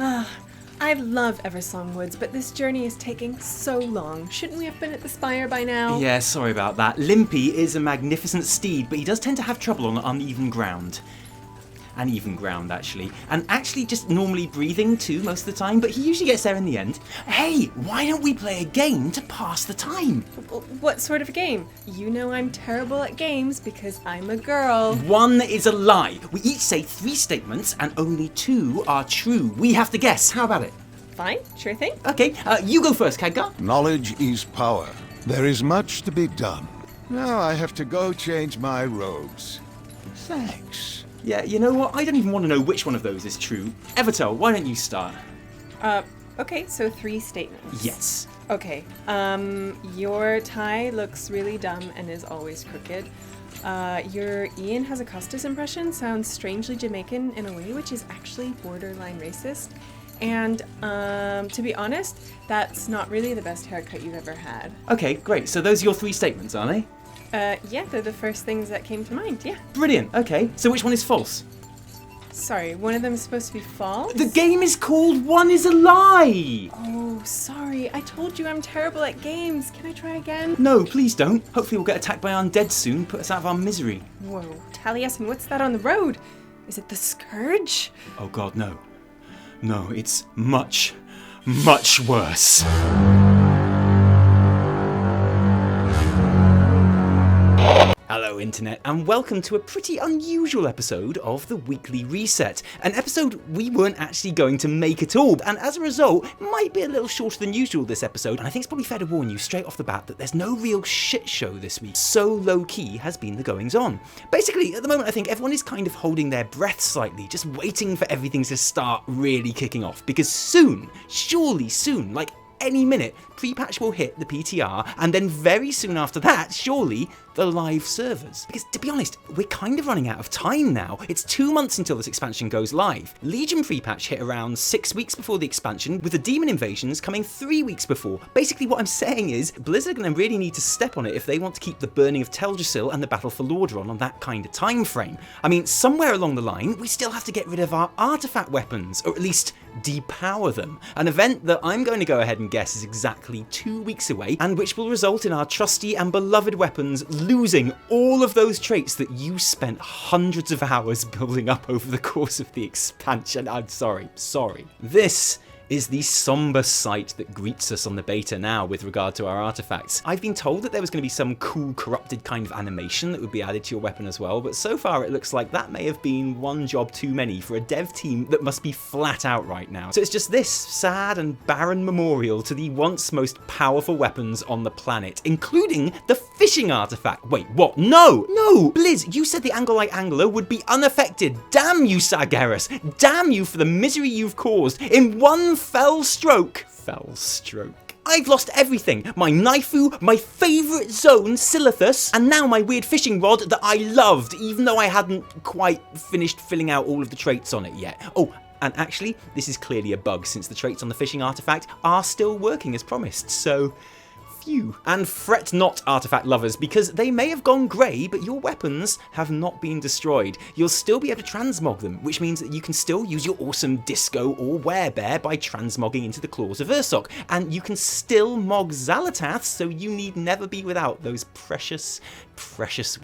I love Eversong Woods, but this journey is taking so long. Shouldn't we have been at the Spire by now? Yeah, sorry about that. Limpy is a magnificent steed, but he does tend to have trouble on uneven ground. Uneven ground, actually. And actually just normally breathing too most of the time, but he usually gets there in the end. Hey, why don't we play a game to pass the time? What sort of a game? You know I'm terrible at games because I'm a girl. One is a lie. We each say 3 statements and only 2 are true. We have to guess. How about it? Fine, sure thing. Okay, you go first, Khadgar. Knowledge is power. There is much to be done. Now I have to go change my robes. Thanks. Yeah, you know what? I don't even want to know which one of those is true. Evitel, why don't you start? Okay, so 3 statements. Yes. Okay, your tie looks really dumb and is always crooked. Your Ian has a Custis impression, sounds strangely Jamaican in a way, which is actually borderline racist. And, to be honest, that's not really the best haircut you've ever had. Okay, great. So those are your 3 statements, aren't they? Yeah, they're the first things that came to mind, yeah. Brilliant, okay. So which one is false? Sorry, one of them is supposed to be false? The game is called One is a Lie! Oh, sorry. I told you I'm terrible at games. Can I try again? No, please don't. Hopefully we'll get attacked by undead soon, put us out of our misery. Whoa, Taliesin, what's that on the road? Is it the Scourge? Oh god, no. No, it's much, much worse. Hello Internet, and welcome to a pretty unusual episode of the Weekly Reset. An episode we weren't actually going to make at all, and as a result, might be a little shorter than usual this episode, and I think it's probably fair to warn you straight off the bat that there's no real shit show this week. So low-key has been the goings on. Basically, at the moment I think everyone is kind of holding their breath slightly, just waiting for everything to start really kicking off, because soon, surely soon, like any minute, pre-patch will hit the PTR, and then very soon after that, surely, the live servers. Because to be honest, we're kind of running out of time now. It's 2 months until this expansion goes live. Legion pre-patch hit around 6 weeks before the expansion, with the demon invasions coming 3 weeks before. Basically what I'm saying is, Blizzard are going to really need to step on it if they want to keep the Burning of Teldrassil and the Battle for Lordaeron on that kind of time frame. I mean, somewhere along the line, we still have to get rid of our artifact weapons, or at least depower them. An event that I'm going to go ahead and guess is exactly 2 weeks away, and which will result in our trusty and beloved weapons losing all of those traits that you spent hundreds of hours building up over the course of the expansion. I'm sorry. This is the somber sight that greets us on the beta now with regard to our artifacts. I've been told that there was going to be some cool corrupted kind of animation that would be added to your weapon as well, but so far it looks like that may have been one job too many for a dev team that must be flat out right now. So it's just this sad and barren memorial to the once most powerful weapons on the planet, including the fishing artifact. Wait, what? No! Blizz, you said the Anglelite Angler would be unaffected. Damn you, Sargeras! Damn you for the misery you've caused in one fell stroke. I've lost everything. My Naifu, my favourite zone, Silithus, and now my weird fishing rod that I loved, even though I hadn't quite finished filling out all of the traits on it yet. Oh, and actually, this is clearly a bug since the traits on the fishing artifact are still working as promised, so phew. And fret not, artifact lovers, because they may have gone grey, but your weapons have not been destroyed. You'll still be able to transmog them, which means that you can still use your awesome disco or werebear by transmogging into the claws of Ursok, and you can still mog Xalatath, so you need never be without those precious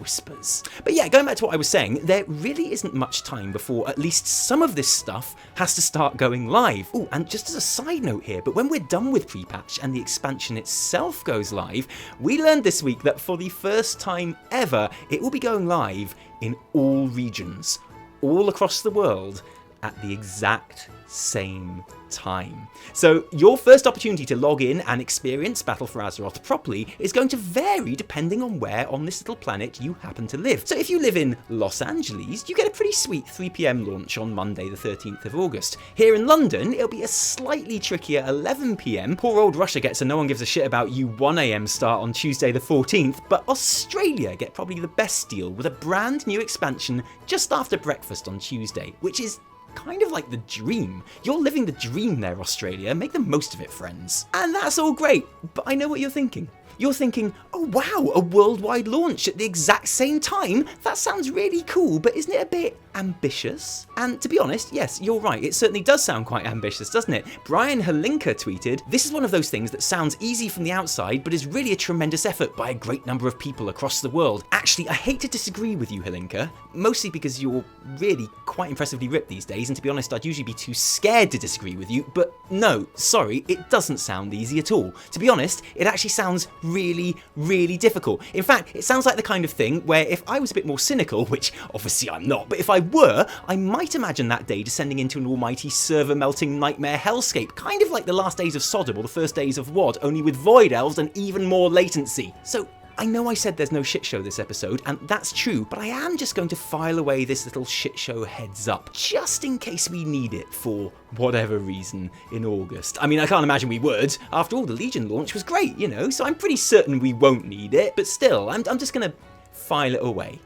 whispers. But yeah, going back to what I was saying, there really isn't much time before at least some of this stuff has to start going live. Oh, and just as a side note here, but when we're done with pre-patch and the expansion itself goes live, we learned this week that for the first time ever, it will be going live in all regions, all across the world, at the exact same time. So your first opportunity to log in and experience Battle for Azeroth properly is going to vary depending on where on this little planet you happen to live. So if you live in Los Angeles, you get a pretty sweet 3 PM launch on Monday the 13th of August. Here in London, it'll be a slightly trickier 11 PM. Poor old Russia gets a no one gives a shit about you 1 AM start on Tuesday the 14th, but Australia get probably the best deal with a brand new expansion just after breakfast on Tuesday, which is kind of like the dream. You're living the dream there, Australia. Make the most of it, friends. And that's all great, but I know what you're thinking. You're thinking, oh wow, a worldwide launch at the exact same time? That sounds really cool, but isn't it a bit ambitious? And to be honest, yes, you're right, it certainly does sound quite ambitious, doesn't it? Brian Halinka tweeted, "This is one of those things that sounds easy from the outside, but is really a tremendous effort by a great number of people across the world." Actually, I hate to disagree with you, Halinka, mostly because you're really quite impressively ripped these days, and to be honest, I'd usually be too scared to disagree with you, but no, sorry, it doesn't sound easy at all. To be honest, it actually sounds really, really difficult. In fact, it sounds like the kind of thing where if I was a bit more cynical, which obviously I'm not, but if I were, I might imagine that day descending into an almighty server-melting nightmare hellscape, kind of like the last days of Sodom or the first days of WoD, only with Void Elves and even more latency. So, I know I said there's no shit show this episode, and that's true, but I am just going to file away this little shit show heads up, just in case we need it for whatever reason in August. I mean, I can't imagine we would. After all, the Legion launch was great, you know, so I'm pretty certain we won't need it, but still, I'm just gonna file it away,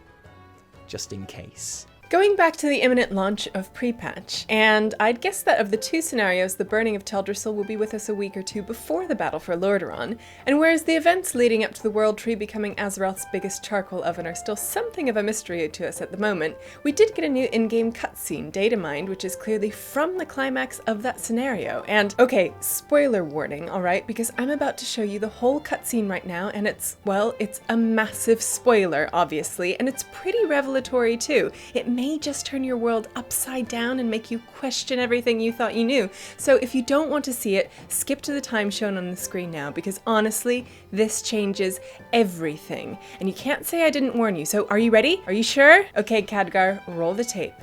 just in case. Going back to the imminent launch of pre-patch, and I'd guess that of the two scenarios, the Burning of Teldrassil will be with us a week or two before the battle for Lordaeron, and whereas the events leading up to the World Tree becoming Azeroth's biggest charcoal oven are still something of a mystery to us at the moment, we did get a new in-game cutscene, data mined, which is clearly from the climax of that scenario. And okay, spoiler warning, alright, because I'm about to show you the whole cutscene right now, and it's a massive spoiler, obviously, and it's pretty revelatory too. It may just turn your world upside down and make you question everything you thought you knew. So if you don't want to see it, skip to the time shown on the screen now, because honestly, this changes everything. And you can't say I didn't warn you. So are you ready? Are you sure? Okay, Khadgar, roll the tape.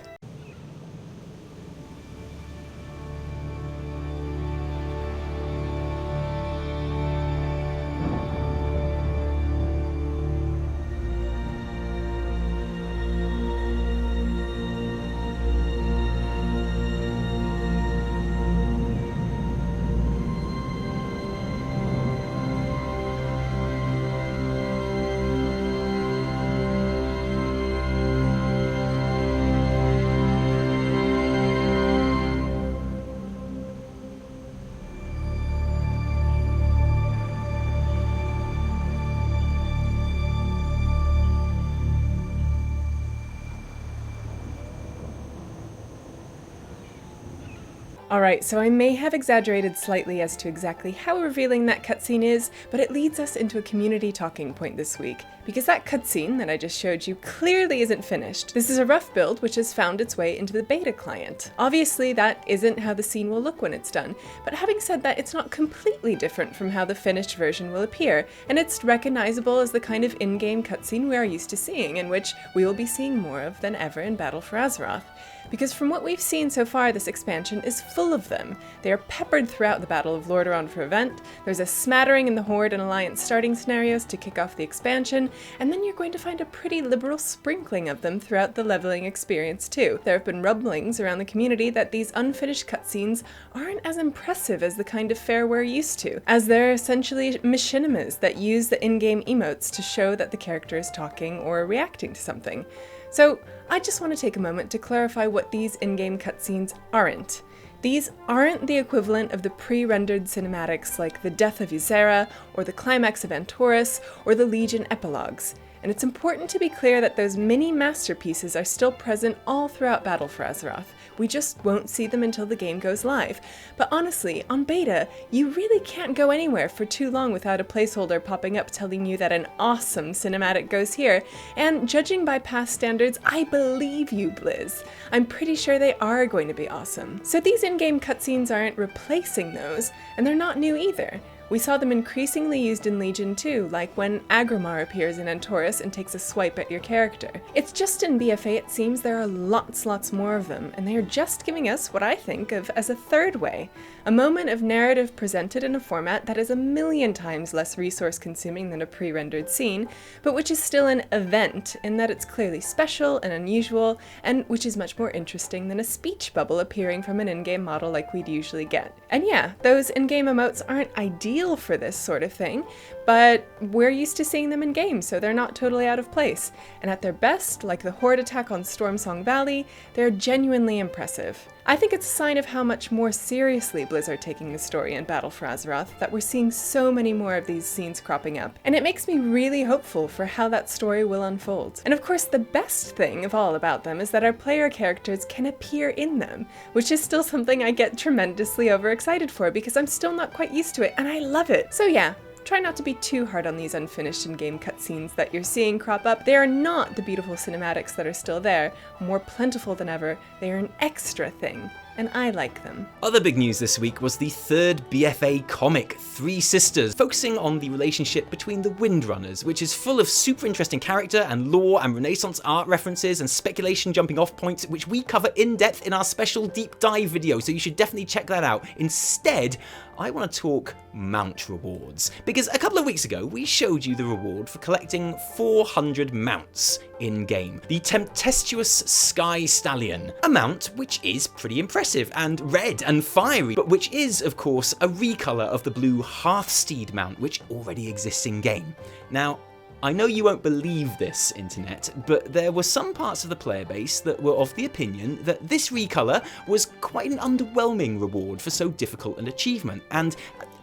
Alright, so I may have exaggerated slightly as to exactly how revealing that cutscene is, but it leads us into a community talking point this week, because that cutscene that I just showed you clearly isn't finished. This is a rough build which has found its way into the beta client. Obviously that isn't how the scene will look when it's done, but having said that, it's not completely different from how the finished version will appear, and it's recognizable as the kind of in-game cutscene we are used to seeing, and which we will be seeing more of than ever in Battle for Azeroth. Because from what we've seen so far, this expansion is full of them. They are peppered throughout the Battle of Lordaeron for event, there's a smattering in the Horde and Alliance starting scenarios to kick off the expansion, and then you're going to find a pretty liberal sprinkling of them throughout the leveling experience too. There have been rumblings around the community that these unfinished cutscenes aren't as impressive as the kind of fare we're used to, as they're essentially machinimas that use the in-game emotes to show that the character is talking or reacting to something. So I just want to take a moment to clarify what these in-game cutscenes aren't. These aren't the equivalent of the pre-rendered cinematics like the Death of Ysera, or the Climax of Antorus, or the Legion epilogues. And it's important to be clear that those mini masterpieces are still present all throughout Battle for Azeroth. We just won't see them until the game goes live. But honestly, on beta, you really can't go anywhere for too long without a placeholder popping up telling you that an awesome cinematic goes here. And judging by past standards, I believe you, Blizz. I'm pretty sure they are going to be awesome. So these in-game cutscenes aren't replacing those, and they're not new either. We saw them increasingly used in Legion too, like when Agrimar appears in Antorus and takes a swipe at your character. It's just in BfA it seems there are lots more of them, and they are just giving us what I think of as a third way. A moment of narrative presented in a format that is 1,000,000 times less resource consuming than a pre-rendered scene, but which is still an event in that it's clearly special and unusual, and which is much more interesting than a speech bubble appearing from an in-game model like we'd usually get. And yeah, those in-game emotes aren't ideal feel for this sort of thing, but we're used to seeing them in games, so they're not totally out of place. And at their best, like the Horde attack on Stormsong Valley, they're genuinely impressive. I think it's a sign of how much more seriously Blizzard are taking the story in Battle for Azeroth that we're seeing so many more of these scenes cropping up, and it makes me really hopeful for how that story will unfold. And of course, the best thing of all about them is that our player characters can appear in them, which is still something I get tremendously overexcited for because I'm still not quite used to it, and I love it. So yeah, try not to be too hard on these unfinished in-game cutscenes that you're seeing crop up. They are not the beautiful cinematics that are still there. More plentiful than ever, they are an extra thing, and I like them. Other big news this week was the third BfA comic, Three Sisters, focusing on the relationship between the Windrunners, which is full of super interesting character and lore and Renaissance art references and speculation jumping off points, which we cover in depth in our special deep dive video, so you should definitely check that out. Instead, I want to talk mount rewards, because a couple of weeks ago we showed you the reward for collecting 400 mounts in-game. The Tempestuous Sky Stallion, a mount which is pretty impressive and red and fiery, but which is, of course, a recolor of the blue Hearthsteed mount, which already exists in-game. Now, I know you won't believe this, Internet, but there were some parts of the player base that were of the opinion that this recolor was quite an underwhelming reward for so difficult an achievement, and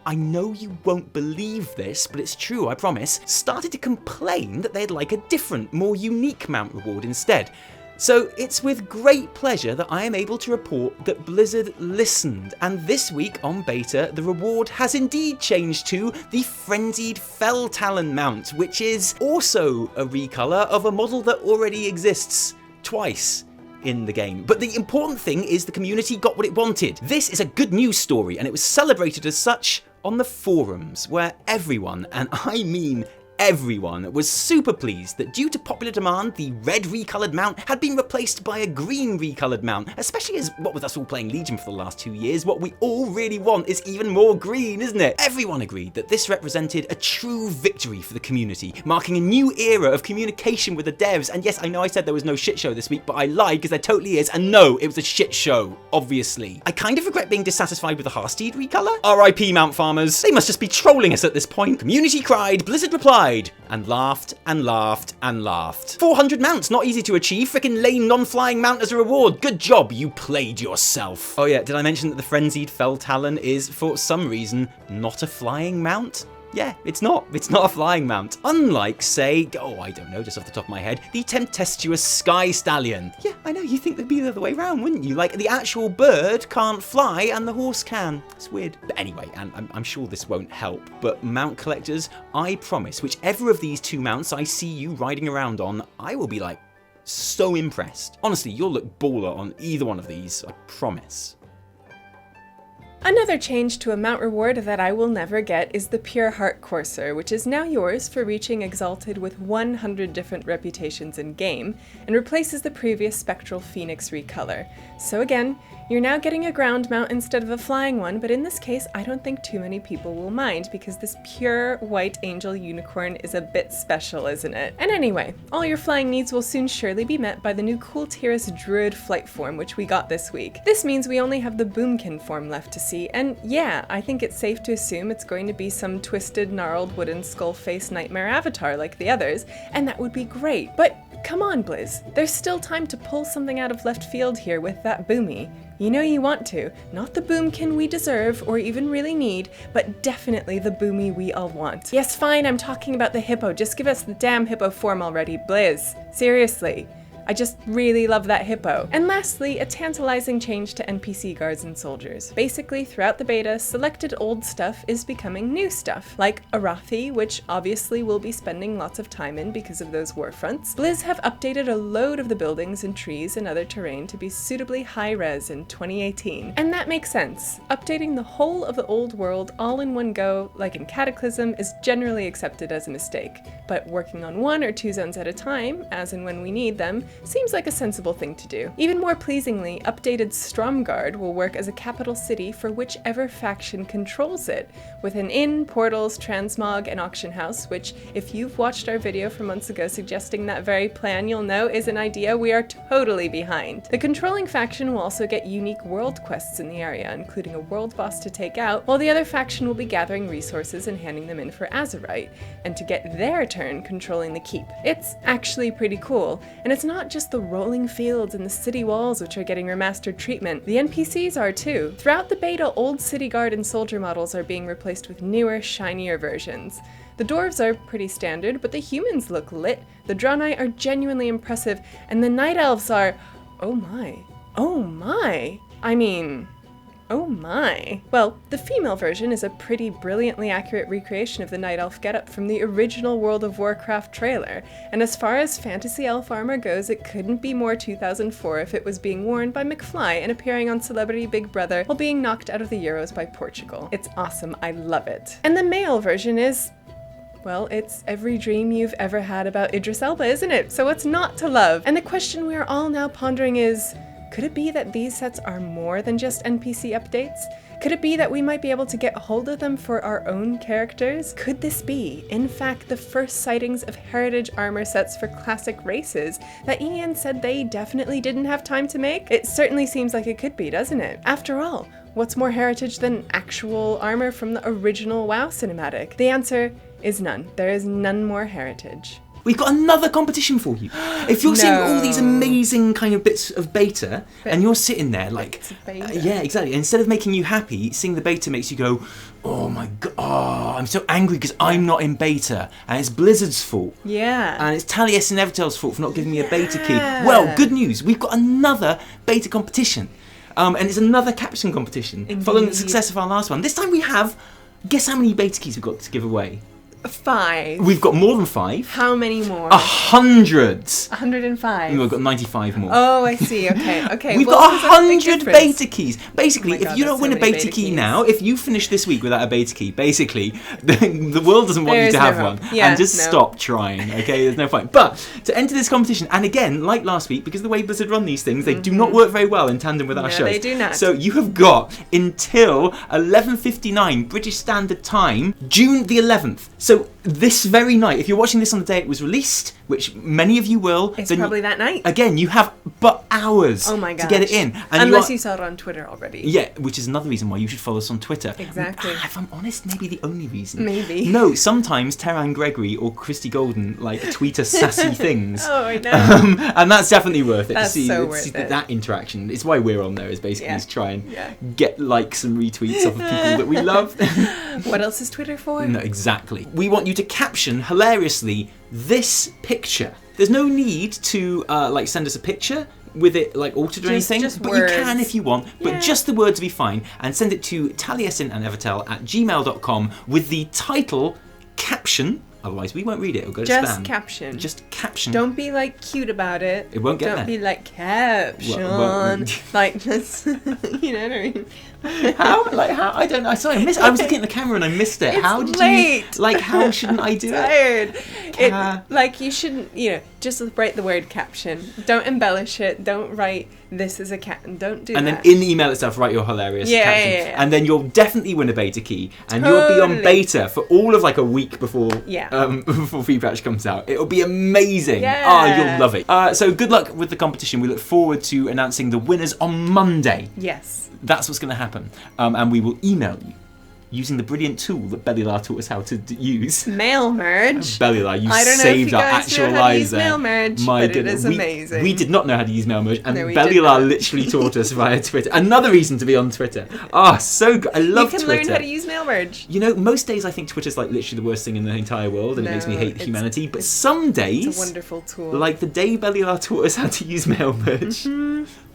I know you won't believe this, but it's true, I promise, started to complain that they'd like a different, more unique mount reward instead. So it's with great pleasure that I am able to report that Blizzard listened, and this week on beta the reward has indeed changed to the Frenzied Fell Talon mount, which is also a recolor of a model that already exists twice in the game. But the important thing is the community got what it wanted. This is a good news story, and it was celebrated as such on the forums, where everyone, and I mean everyone, was super pleased that due to popular demand, the red recolored mount had been replaced by a green recolored mount, especially as, what with us all playing Legion for the last 2 years, what we all really want is even more green, isn't it? Everyone agreed that this represented a true victory for the community, marking a new era of communication with the devs. And yes, I know I said there was no shit show this week, but I lied because there totally is, and no, it was a shit show, obviously. I kind of regret being dissatisfied with the Hearthsteed recolor. RIP Mount Farmers, they must just be trolling us at this point. Community cried, Blizzard replied, and laughed and laughed and laughed. 400 mounts, not easy to achieve. Frickin' lame non-flying mount as a reward. Good job, you played yourself. Oh yeah, did I mention that the Frenzied Fell Talon is, for some reason, not a flying mount? Yeah, it's not a flying mount. Unlike, say, oh, I don't know, just off the top of my head, the Tempestuous Sky Stallion. Yeah, I know, you think they'd be the other way around, wouldn't you? Like, the actual bird can't fly and the horse can. It's weird. But anyway, and I'm sure this won't help, but mount collectors, I promise, whichever of these two mounts I see you riding around on, I will be like, so impressed. Honestly, you'll look baller on either one of these, I promise. Another change to a mount reward that I will never get is the Pure Heart Courser, which is now yours for reaching Exalted with 100 different reputations in-game, and replaces the previous Spectral Phoenix recolor. So again, you're now getting a ground mount instead of a flying one, but in this case I don't think too many people will mind, because this pure white angel unicorn is a bit special, isn't it? And anyway, all your flying needs will soon surely be met by the new Kul Tiras Druid flight form, which we got this week. This means we only have the Boomkin form left to see, and yeah, I think it's safe to assume it's going to be some twisted, gnarled, wooden skull-faced nightmare avatar like the others, and that would be great. But come on, Blizz, there's still time to pull something out of left field here with that Boomy. You know you want to. Not the Boomkin we deserve or even really need, but definitely the Boomy we all want. Yes, fine, I'm talking about the hippo. Just give us the damn hippo form already, Blizz. Seriously. I just really love that hippo. And lastly, a tantalizing change to NPC guards and soldiers. Basically, throughout the beta, selected old stuff is becoming new stuff, like Arathi, which obviously we'll be spending lots of time in because of those war fronts. Blizz have updated a load of the buildings and trees and other terrain to be suitably high-res in 2018. And that makes sense. Updating the whole of the old world all in one go, like in Cataclysm, is generally accepted as a mistake. But working on 1 or 2 zones at a time, as and when we need them, seems like a sensible thing to do. Even more pleasingly, updated Stromguard will work as a capital city for whichever faction controls it, with an inn, portals, transmog, and auction house, which, if you've watched our video from months ago suggesting that very plan, you'll know is an idea we are totally behind. The controlling faction will also get unique world quests in the area, including a world boss to take out, while the other faction will be gathering resources and handing them in for Azeroth, and to get their turn controlling the keep. It's actually pretty cool, and it's not just the rolling fields and the city walls which are getting remastered treatment, the NPCs are too. Throughout the beta, old city guard and soldier models are being replaced with newer, shinier versions. The dwarves are pretty standard, but the humans look lit, the Draenei are genuinely impressive, and the Night Elves are... oh my. Oh my. I mean... oh my. Well, the female version is a pretty brilliantly accurate recreation of the Night Elf getup from the original World of Warcraft trailer, and as far as fantasy elf armor goes, it couldn't be more 2004 if it was being worn by McFly and appearing on Celebrity Big Brother while being knocked out of the Euros by Portugal. It's awesome, I love it. And the male version is... well, it's every dream you've ever had about Idris Elba, isn't it? So what's not to love? And the question we are all now pondering is, could it be that these sets are more than just NPC updates? Could it be that we might be able to get a hold of them for our own characters? Could this be, in fact, the first sightings of heritage armor sets for classic races that Ian said they definitely didn't have time to make? It certainly seems like it could be, doesn't it? After all, what's more heritage than actual armor from the original WoW cinematic? The answer is none. There is none more heritage. We've got another competition for you. If you're seeing all these amazing kind of bits of beta, and you're sitting there like... yeah, exactly. Instead of making you happy, seeing the beta makes you go, oh my god, I'm so angry because I'm not in beta, and it's Blizzard's fault. Yeah. And it's Taliesin and Evitel's fault for not giving me a beta key. Well, good news. We've got another beta competition. And it's another caption competition, following the success of our last one. This time we have... guess how many beta keys we've got to give away? 5. We've got more than 5. How many more? 100. 105. We've got 95 more. Oh, I see. Okay. We've got 100 beta keys. Basically, if you don't win a beta key keys. now, if you finish this week without a beta key, basically, the world doesn't want you to have one. Yeah, and just stop trying, okay? There's no point. But to enter this competition, and again, like last week, because the way Blizzard run these things, they do not work very well in tandem with our shows. They do not. So you have got until 11:59 British Standard Time, June the 11th. So this very night, if you're watching this on the day it was released, which many of you will, it's probably that night. Again, you have but hours to get it in. And unless you saw it on Twitter already. Yeah, which is another reason why you should follow us on Twitter. Exactly. If I'm honest, maybe the only reason. Maybe. No, sometimes Terran Gregory or Christy Golden tweet us sassy things. Oh, I know. And that's definitely worth it. That's to see, so worth it. That interaction. It's why we're on there, is basically to try and get likes and retweets off of people that we love. What else is Twitter for? No, exactly. We want you to caption hilariously this picture. There's no need to send us a picture with it altered or anything, but words. You can if you want, but just the words will be fine, and send it to Taliesin and Evitel at gmail.com with the title caption. Otherwise, we won't read it. It'll go to spam. Just caption. Just caption. Don't be cute about it. It won't get there. Don't be caption. Just, you know what I mean? How? I don't know. Sorry, I was looking at the camera and I missed it. It's how did late. you? How shouldn't I do tired. it? You shouldn't. Just write the word caption. Don't embellish it. Don't write this is a cat. Don't do that. And then in the email itself, write your hilarious caption. Yeah. And then you'll definitely win a beta key, and you'll be on beta for all of a week before before Free Patch comes out. It'll be amazing. Yeah. You'll love it. So good luck with the competition. We look forward to announcing the winners on Monday. Yes. That's what's going to happen. And we will email you using the brilliant tool that Bellilar taught us how to use. Mail merge. Bellilar, you I don't saved know if you our guys actual know how to lives use there. mail merge, My but goodness. it is amazing. We did not know how to use mail merge, and No, Bellilar literally taught us via Twitter. Another reason to be on Twitter. So good. I love Twitter. You can learn how to use mail merge. Most days I think Twitter's literally the worst thing in the entire world, and it makes me hate humanity. But some days, it's a wonderful tool. Like the day Bellilar taught us how to use mail merge.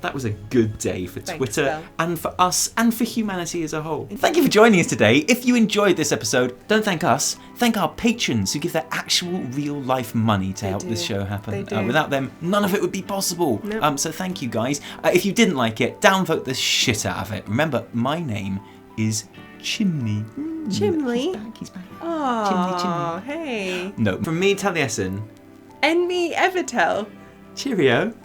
That was a good day for Twitter and for us and for humanity as a whole. Thank you for joining us today. If you enjoyed this episode, don't thank us. Thank our patrons who give their actual real life money to help this show happen. Without them, none of it would be possible. Nope. So thank you guys. If you didn't like it, downvote the shit out of it. Remember, my name is Chimney. Chimney? He's back. Oh, Chimney. Hey. No, from me, Taliesin. And me, Evitel. Cheerio.